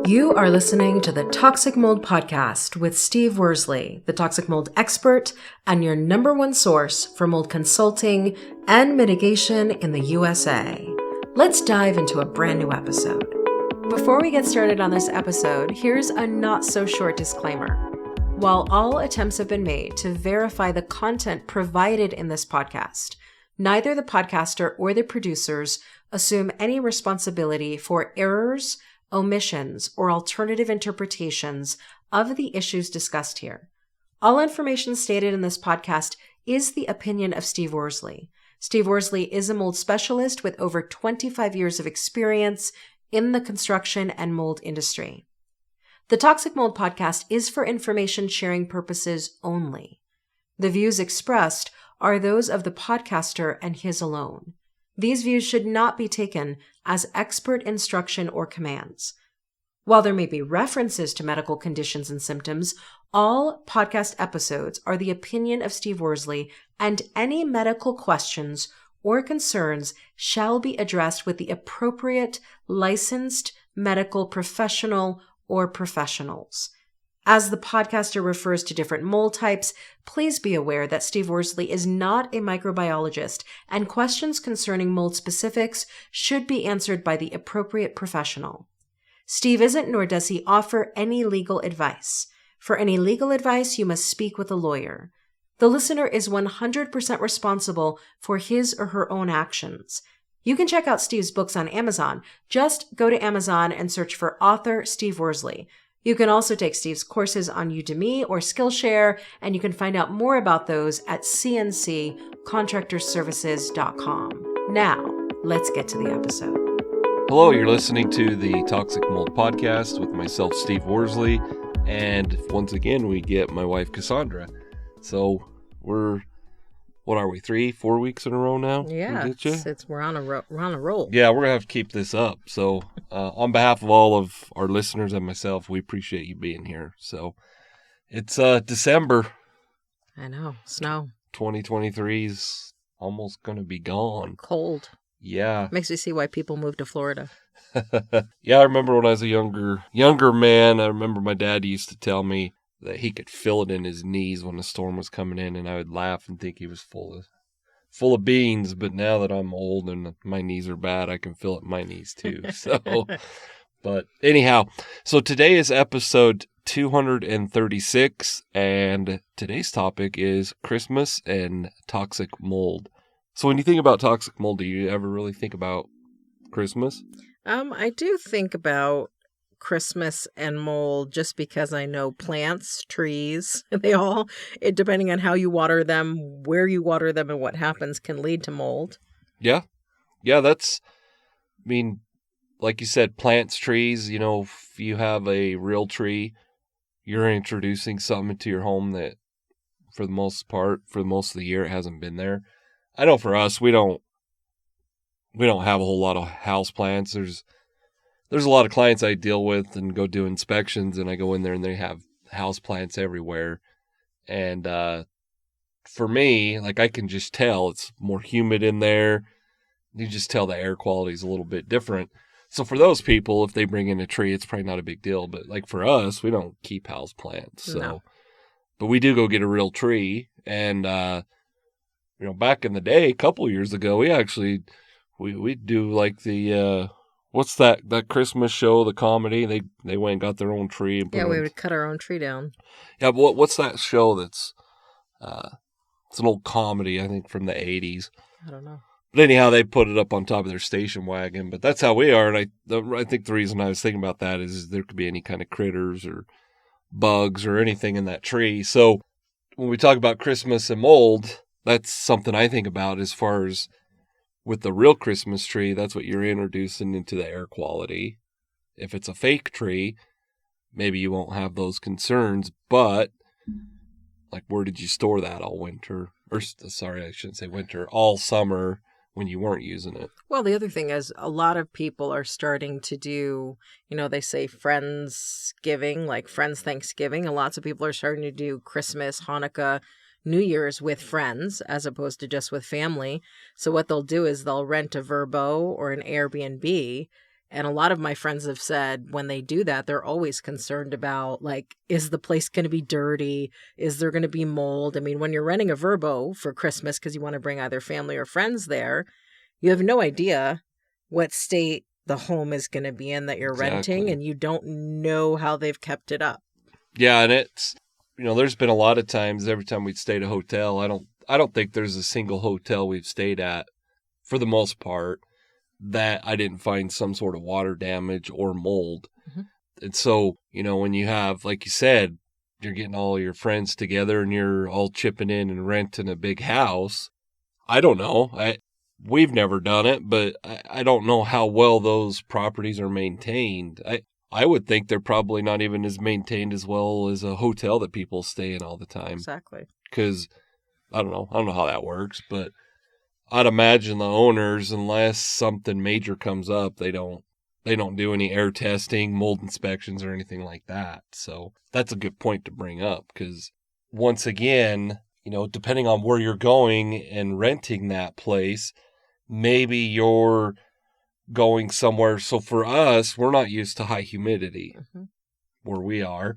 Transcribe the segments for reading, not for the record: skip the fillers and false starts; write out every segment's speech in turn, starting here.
You are listening to the Toxic Mold Podcast with Steve Worsley, the toxic mold expert and your number one source for mold consulting and mitigation in the USA. Let's dive into a brand new episode. Before we get started on this episode, here's a not so short disclaimer. While all attempts have been made to verify the content provided in this podcast, neither the podcaster or the producers assume any responsibility for errors, omissions, or alternative interpretations of the issues discussed here. All information stated in this podcast is the opinion of Steve Worsley. Steve Worsley is a mold specialist with over 25 years of experience in the construction and mold industry. The Toxic Mold Podcast is for information sharing purposes only. The views expressed are those of the podcaster and his alone. These views should not be taken as expert instruction or commands. While there may be references to medical conditions and symptoms, all podcast episodes are the opinion of Steve Worsley, and any medical questions or concerns shall be addressed with the appropriate licensed medical professional or professionals. As the podcaster refers to different mold types, please be aware that Steve Worsley is not a microbiologist, and questions concerning mold specifics should be answered by the appropriate professional. Steve isn't, nor does he offer any legal advice. For any legal advice, you must speak with a lawyer. The listener is 100% responsible for his or her own actions. You can check out Steve's books on Amazon. Just go to Amazon and search for author Steve Worsley. You can also take Steve's courses on Udemy or Skillshare, and you can find out more about those at cnccontractorservices.com. Now, let's get to the episode. Hello, you're listening to the Toxic Mold Podcast with myself, Steve Worsley, and once again, we get my wife, Cassandra. So, we're 3-4 weeks in a row now? Yeah, we're on a roll. Yeah, we're going to have to keep this up. So, on behalf of all of our listeners and myself, we appreciate you being here. So, it's December. I know, snow. 2023 is almost going to be gone. Cold. Yeah. Makes me see why people move to Florida. Yeah, I remember when I was a younger man, I remember my dad used to tell me that he could feel it in his knees when the storm was coming in, and I would laugh and think he was full of beans. But now that I'm old and my knees are bad, I can feel it in my knees too. So, but anyhow, so today is episode 236, and today's topic is Christmas and toxic mold. So when you think about toxic mold, do you ever really think about Christmas? I do think about Christmas and mold just because I know plants, trees, depending on how you water them, where you water them, and what happens can lead to mold. Yeah. Yeah, like you said, plants, trees, if you have a real tree, you're introducing something into your home that for the most part, for most of the year, it hasn't been there. I know for us, we don't have a whole lot of house plants. There's a lot of clients I deal with and go do inspections, and I go in there and they have house plants everywhere. And for me, like, I can just tell it's more humid in there. You just tell the air quality is a little bit different. So for those people, if they bring in a tree, it's probably not a big deal. But like for us, we don't keep house plants. So, no. But we do go get a real tree. And, back in the day, a couple years ago, we do like the, what's that Christmas show, the comedy? They went and got their own tree. And we would cut our own tree down. Yeah, but what's that show that's, it's an old comedy, I think, from the 80s. I don't know. But anyhow, they put it up on top of their station wagon. But that's how we are. And I think the reason I was thinking about that is there could be any kind of critters or bugs or anything in that tree. So when we talk about Christmas and mold, that's something I think about as far as with the real Christmas tree. That's what you're introducing into the air quality. If it's a fake tree, maybe you won't have those concerns. But, like, where did you store that all winter? Or, sorry, I shouldn't say winter. All summer when you weren't using it. Well, the other thing is a lot of people are starting to do, they say Friendsgiving, like Friends Thanksgiving. And lots of people are starting to do Christmas, Hanukkah, New Year's with friends as opposed to just with family. So what they'll do is they'll rent a Vrbo or an Airbnb And a lot of my friends have said when they do that, they're always concerned about, like, is the place going to be dirty? Is there going to be mold? I mean, when you're renting a Vrbo for Christmas because you want to bring either family or friends there, you have no idea what state the home is going to be in that you're renting, and you don't know how they've kept it up. Yeah, and it's, there's been a lot of times every time we'd stay at a hotel, I don't think there's a single hotel we've stayed at, for the most part, that I didn't find some sort of water damage or mold. Mm-hmm. And so, when you have, like you said, you're getting all your friends together and you're all chipping in and renting a big house. I don't know. We've never done it, but I don't know how well those properties are maintained. I would think they're probably not even as maintained as well as a hotel that people stay in all the time. Exactly. Because I don't know how that works, but I'd imagine the owners, unless something major comes up, they don't do any air testing, mold inspections, or anything like that. So that's a good point to bring up, because once again, depending on where you're going and renting that place, maybe you're going somewhere. So for us, we're not used to high humidity where we are.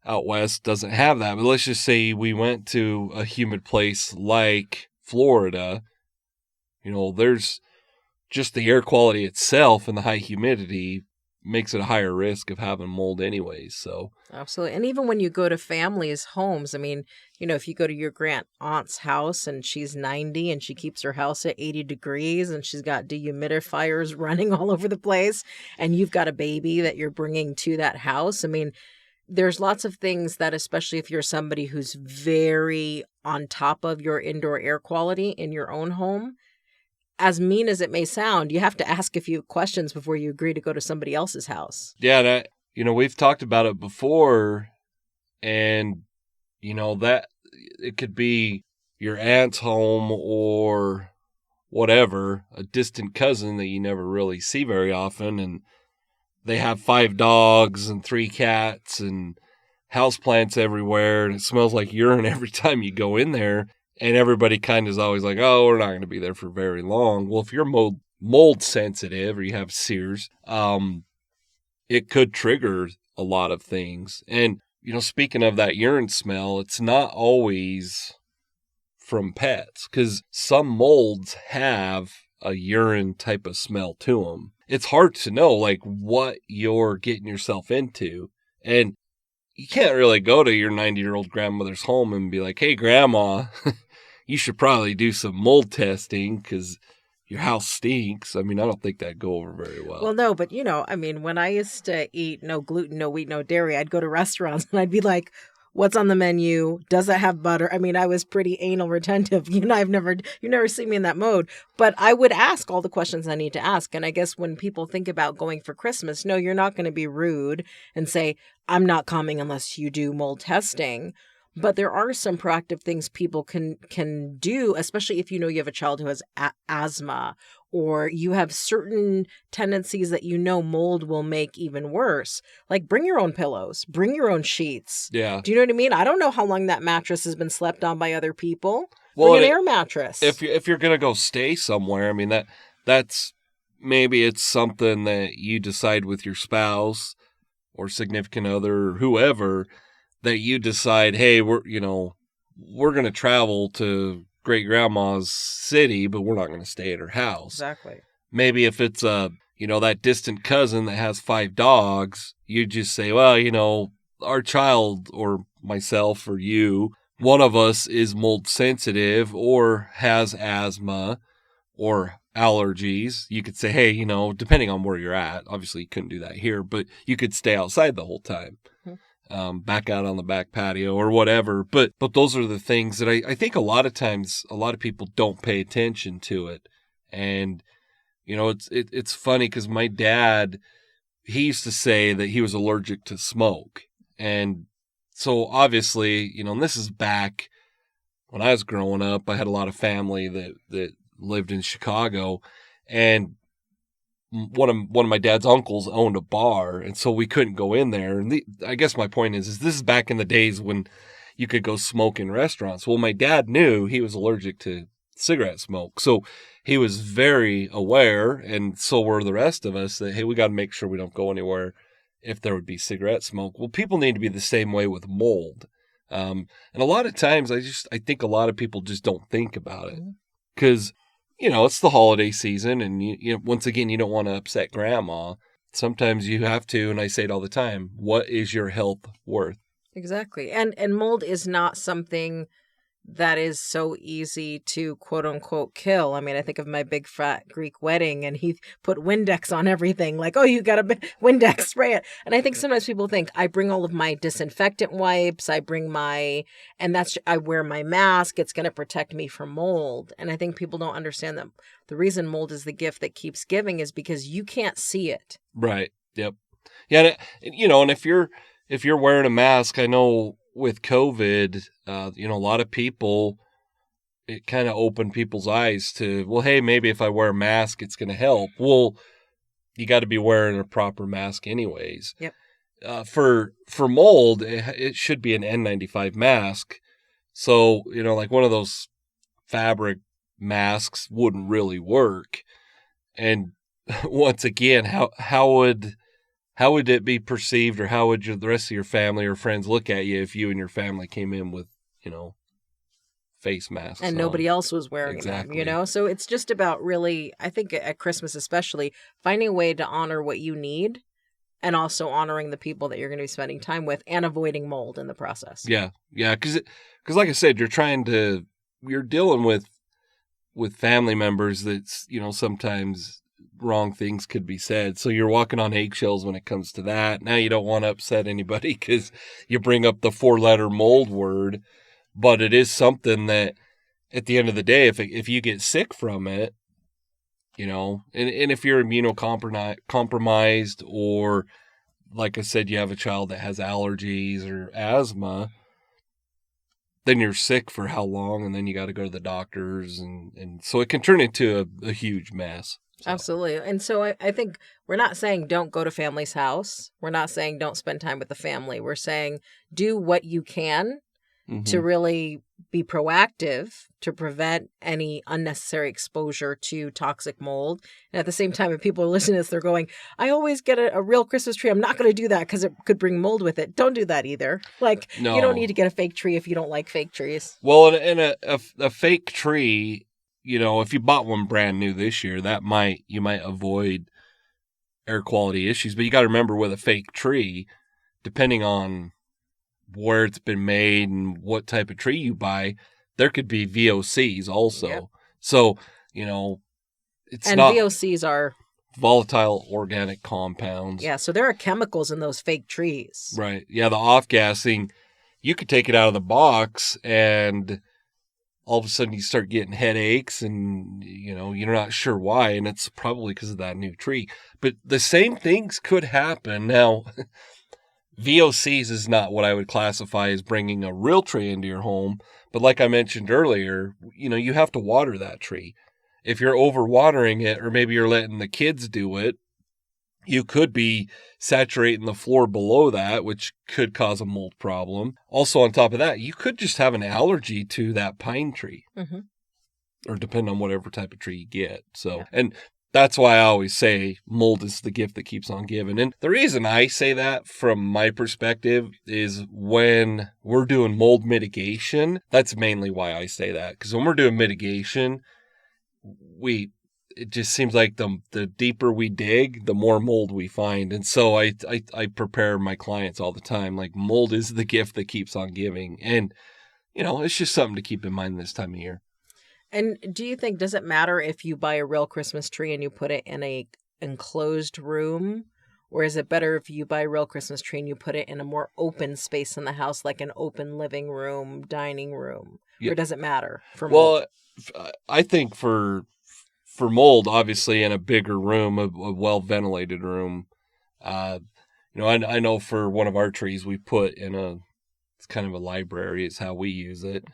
Out west doesn't have that. But let's just say we went to a humid place like Florida. There's just the air quality itself and the high humidity makes it a higher risk of having mold anyways. So absolutely. And even when you go to families' homes, I mean, if you go to your aunt's house and she's 90 and she keeps her house at 80 degrees and she's got dehumidifiers running all over the place, and you've got a baby that you're bringing to that house, I mean, there's lots of things that, especially if you're somebody who's very on top of your indoor air quality in your own home, as mean as it may sound, you have to ask a few questions before you agree to go to somebody else's house. Yeah, we've talked about it before, and, that it could be your aunt's home or whatever, a distant cousin that you never really see very often, and they have 5 dogs and 3 cats and houseplants everywhere, and it smells like urine every time you go in there. And everybody kind of is always like, oh, we're not going to be there for very long. Well, if you're mold sensitive or you have SEERS, it could trigger a lot of things. And, speaking of that urine smell, it's not always from pets, because some molds have a urine type of smell to them. It's hard to know, like, what you're getting yourself into. And you can't really go to your 90-year-old grandmother's home and be like, hey, Grandma, you should probably do some mold testing because your house stinks. I mean, I don't think that'd go over very well. Well, no, but, I mean, when I used to eat no gluten, no wheat, no dairy, I'd go to restaurants and I'd be like, what's on the menu? Does it have butter? I mean, I was pretty anal retentive. You never see me in that mode. But I would ask all the questions I need to ask. And I guess when people think about going for Christmas, no, you're not going to be rude and say, I'm not coming unless you do mold testing. But there are some proactive things people can do, especially if you have a child who has asthma, or you have certain tendencies that mold will make even worse. Like, bring your own pillows, bring your own sheets. Yeah. Do you know what I mean? I don't know how long that mattress has been slept on by other people. Well, bring an air mattress. If you're going to go stay somewhere, I mean, that's maybe it's something that you decide with your spouse or significant other or whoever, that you decide, hey, we're going to travel to great grandma's city, but we're not going to stay at her house. Exactly. Maybe if it's that distant cousin that has 5 dogs, you just say, well, our child or myself or you, one of us is mold sensitive or has asthma or allergies. You could say, hey, depending on where you're at, obviously you couldn't do that here, but you could stay outside the whole time. Back out on the back patio or whatever. But those are the things that I think a lot of times, a lot of people don't pay attention to it. And, it's funny because my dad, he used to say that he was allergic to smoke. And so obviously, and this is back when I was growing up, I had a lot of family that lived in Chicago, and one of my dad's uncles owned a bar, and so we couldn't go in there. And I guess my point is this is back in the days when you could go smoke in restaurants. Well, my dad knew he was allergic to cigarette smoke, so he was very aware, and so were the rest of us, that, hey, we got to make sure we don't go anywhere if there would be cigarette smoke. Well, people need to be the same way with mold. And a lot of times I think a lot of people just don't think about it because, it's the holiday season, and once again, you don't want to upset grandma. Sometimes you have to, and I say it all the time, what is your health worth? Exactly. And mold is not something that is so easy to quote unquote kill. I mean, I think of my big fat Greek wedding and he put Windex on everything. Like, oh, you got a Windex, spray it. And I think sometimes people think I bring all of my disinfectant wipes. I wear my mask. It's going to protect me from mold. And I think people don't understand that the reason mold is the gift that keeps giving is because you can't see it. Right. Yep. Yeah. And if you're wearing a mask, I know with COVID, a lot of people, it kind of opened people's eyes to, well, hey, maybe if I wear a mask, it's going to help. Well, you got to be wearing a proper mask anyways. Yep. For mold, it should be an N95 mask. So, like one of those fabric masks wouldn't really work. And once again, how would it be perceived, or how would the rest of your family or friends look at you if you and your family came in with, face masks and on? Nobody else was wearing them, So it's just about really, I think at Christmas especially, finding a way to honor what you need and also honoring the people that you're going to be spending time with and avoiding mold in the process. Yeah. Yeah. Because like I said, you're dealing with family members that's, sometimes wrong things could be said. So you're walking on eggshells when it comes to that. Now you don't want to upset anybody because you bring up the 4-letter mold word, but it is something that at the end of the day, if you get sick from it, and if you're immunocompromised, or like I said, you have a child that has allergies or asthma, then you're sick for how long? And then you got to go to the doctors. And so it can turn into a huge mess. So. Absolutely. And so I think we're not saying don't go to family's house. We're not saying don't spend time with the family. We're saying do what you can to really be proactive to prevent any unnecessary exposure to toxic mold. And at the same time, if people are listening to this, they're going, I always get a real Christmas tree. I'm not going to do that because it could bring mold with it. Don't do that either. No. You don't need to get a fake tree if you don't like fake trees. Well, and a fake tree, if you bought one brand new this year, you might avoid air quality issues. But you got to remember, with a fake tree, depending on where it's been made and what type of tree you buy, there could be VOCs also. Yep. So, it's not... And VOCs are... volatile organic compounds. Yeah, so there are chemicals in those fake trees. Right. Yeah, the off-gassing, you could take it out of the box and all of a sudden you start getting headaches and, you're not sure why, and it's probably because of that new tree. But the same things could happen. Now, VOCs is not what I would classify as bringing a real tree into your home. But like I mentioned earlier, you have to water that tree. If you're overwatering it, or maybe you're letting the kids do it, you could be saturating the floor below that, which could cause a mold problem. Also, on top of that, you could just have an allergy to that pine tree, or depend on whatever type of tree you get. So, and that's why I always say mold is the gift that keeps on giving. And the reason I say that from my perspective is when we're doing mold mitigation, that's mainly why I say that. Because when we're doing mitigation, it just seems like the deeper we dig, the more mold we find. And so I prepare my clients all the time, like, mold is the gift that keeps on giving. And, it's just something to keep in mind this time of year. And do you think, does it matter if you buy a real Christmas tree and you put it in a enclosed room? Or is it better if you buy a real Christmas tree and you put it in a more open space in the house, like an open living room, dining room? Or does it matter for mold? Well, I think for mold, obviously in a bigger room, a well-ventilated room. I know for one of our trees we put in it's kind of a library is how we use it.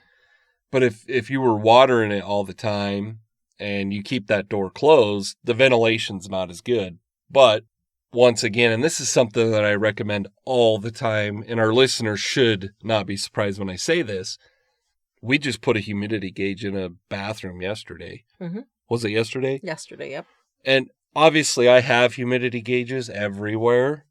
But if you were watering it all the time and you keep that door closed, the ventilation's not as good. But once again, and this is something that I recommend all the time, and our listeners should not be surprised when I say this, we just put a humidity gauge in a bathroom yesterday. Mm-hmm. Was it yesterday? Yesterday, yep. And obviously I have humidity gauges everywhere.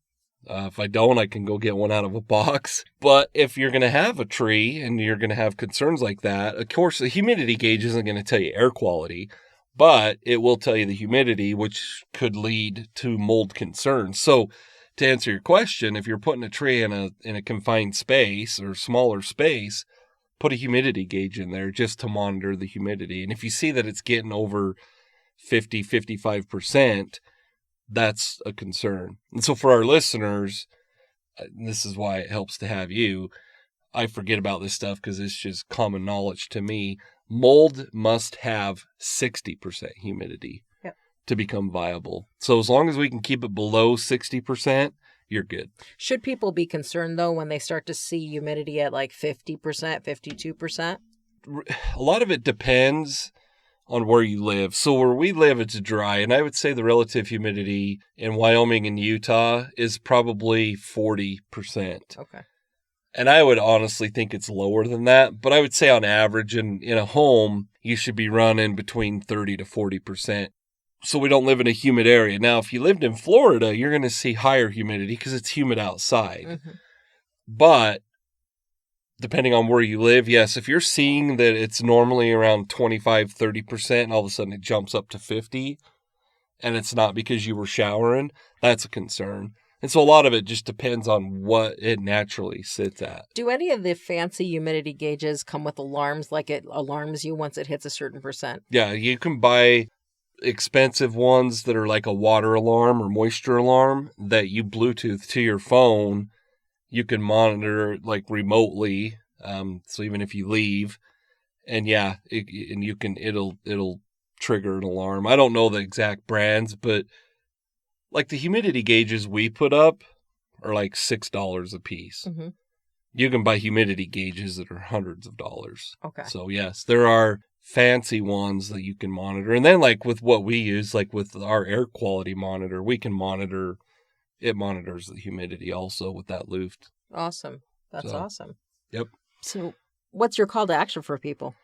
If I don't, I can go get one out of a box. But if you're going to have a tree and you're going to have concerns like that, of course, the humidity gauge isn't going to tell you air quality, but it will tell you the humidity, which could lead to mold concerns. So to answer your question, if you're putting a tree in a confined space or smaller space, put a humidity gauge in there just to monitor the humidity. And if you see that it's getting over 50, 55%, that's a concern. And so for our listeners, this is why it helps to have you. I forget about this stuff because it's just common knowledge to me. Mold must have 60% humidity to become viable. So as long as we can keep it below 60%, you're good. Should people be concerned, though, when they start to see humidity at like 50%, 52%? A lot of it depends on where you live. So where we live, it's dry. And I would say the relative humidity in Wyoming and Utah is probably 40%. Okay. And I would honestly think it's lower than that. But I would say on average in a home, you should be running between 30 to 40%. So we don't live in a humid area. Now, if you lived in Florida, you're going to see higher humidity because it's humid outside. Mm-hmm. But depending on where you live, yes, if you're seeing that it's normally around 25, 30%, and all of a sudden it jumps up to 50, and it's not because you were showering, that's a concern. And so a lot of it just depends on what it naturally sits at. Do any of the fancy humidity gauges come with alarms, like it alarms you once it hits a certain percent? Yeah, you can buy expensive ones that are like a water alarm or moisture alarm that you Bluetooth to your phone. You can monitor like remotely, so even if you leave, and yeah, it'll trigger an alarm. I don't know the exact brands, but like the humidity gauges we put up are like $6 a piece. Mm-hmm. You can buy humidity gauges that are hundreds of dollars. Okay. So yes, there are fancy ones that you can monitor, and then like with what we use, like with our air quality monitor, we can monitor. It monitors the humidity also with that Luft. Awesome. That's awesome. Yep. So what's your call to action for people?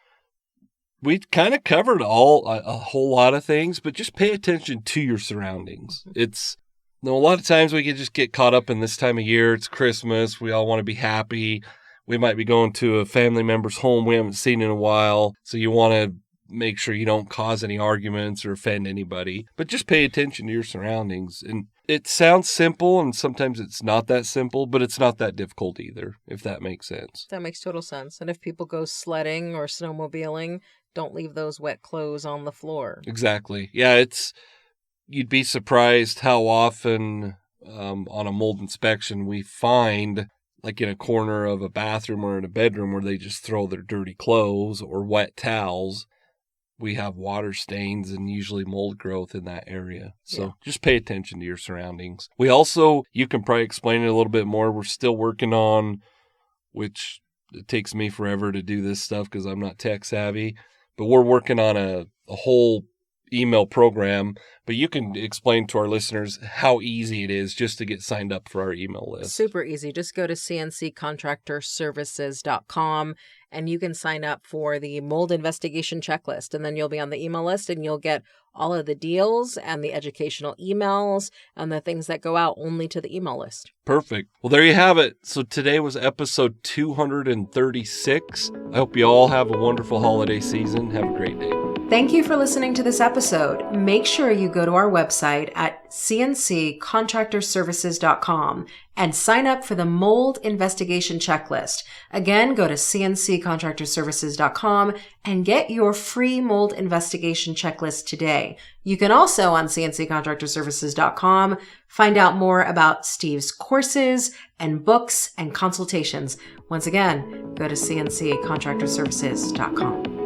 We kind of covered a whole lot of things, but just pay attention to your surroundings. It's, a lot of times we can just get caught up in this time of year. It's Christmas. We all want to be happy. We might be going to a family member's home we haven't seen in a while. So you want to make sure you don't cause any arguments or offend anybody, but just pay attention to your surroundings. And it sounds simple, and sometimes it's not that simple, but it's not that difficult either, if that makes sense. That makes total sense. And if people go sledding or snowmobiling, don't leave those wet clothes on the floor. Exactly. Yeah, you'd be surprised how often on a mold inspection we find, like in a corner of a bathroom or in a bedroom, where they just throw their dirty clothes or wet towels. We have water stains and usually mold growth in that area. So just pay attention to your surroundings. We also, you can probably explain it a little bit more. We're still working on, which it takes me forever to do this stuff because I'm not tech savvy, but we're working on a whole email program. But you can explain to our listeners how easy it is just to get signed up for our email list. Super easy. Just go to cnccontractorservices.com and you can sign up for the mold investigation checklist. And then you'll be on the email list and you'll get all of the deals and the educational emails and the things that go out only to the email list. Perfect. Well, there you have it. So today was episode 236. I hope you all have a wonderful holiday season. Have a great day. Thank you for listening to this episode. Make sure you go to our website at cnccontractorservices.com and sign up for the mold investigation checklist. Again, go to cnccontractorservices.com and get your free mold investigation checklist today. You can also on cnccontractorservices.com find out more about Steve's courses and books and consultations. Once again, go to cnccontractorservices.com.